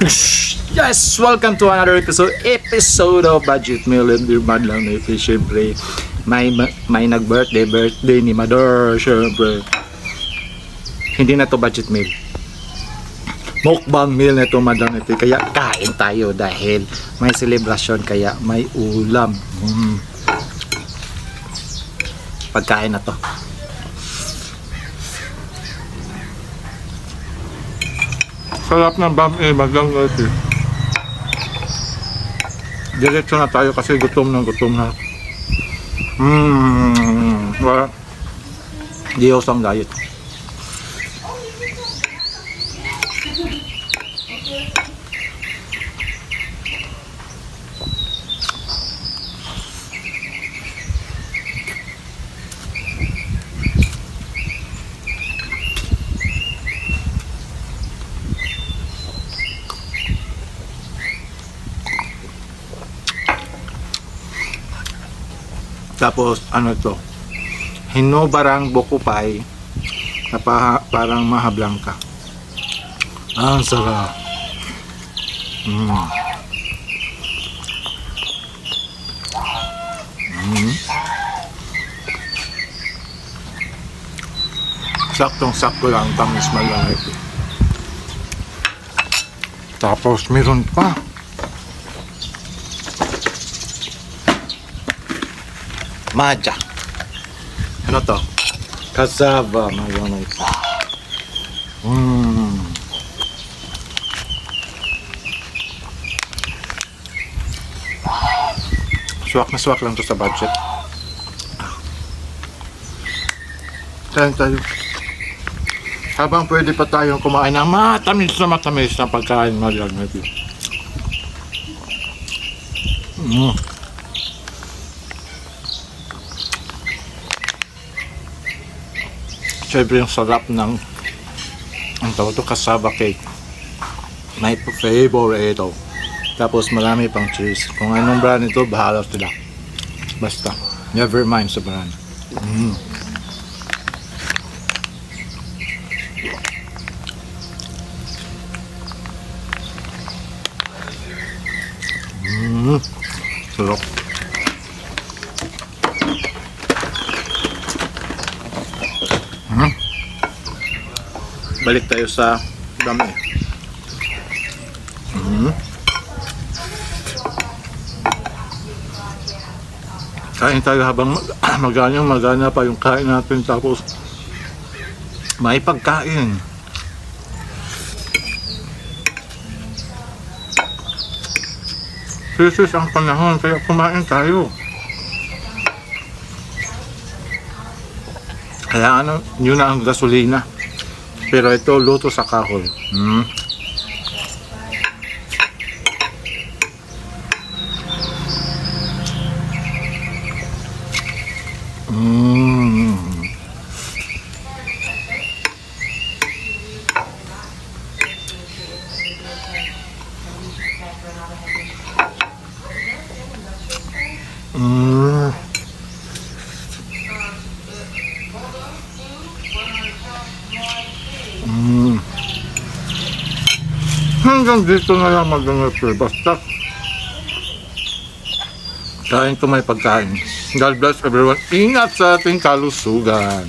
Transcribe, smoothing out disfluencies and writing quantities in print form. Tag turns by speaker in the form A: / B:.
A: Yes! Welcome to another episode of Budget Meal and Dear Madlang Nefi. Siyempre, may nag-birthday ni Mador. Siyempre, hindi na to budget meal. Mukbang meal na to, Madlang Nefi. Kaya kain tayo dahil may celebration, kaya may ulam. Pagkain na to. Sarap ng Madlang Nefi. Diretso na tayo kasi gutom na. Wala. Di ako sang diet. Tapos, ano to? Hinobarang bokupay na parang mahablangka. Ang sarap. Saktong-sakto lang tamis malangay. Tapos, meron pa. Matcha. Ano to? Cassava. Mayonnaise. Swak na swak lang to sa budget. Kain tayo. Habang pwede pa tayong kumain ng matamis na pagkain. Malagay. Siyempre yung sarap ng ang tawag to, cassava cake. May flavor ito. Tapos marami pang cheese. Kung anong brand ito, bahala sila. Basta, never mind sa brand. Sarap. Balik tayo sa dami. Kain tayo habang magana pa yung kain natin, tapos may pagkain. Sis ang panahon, kaya kumain tayo. Kaya ano, yun na ang gasolina. Pero ito, luto sa kahoy. Hanggang dito na lang mag-ngapir. Basta kain to, may pagkain. God bless everyone. Ingat sa ating kalusugan.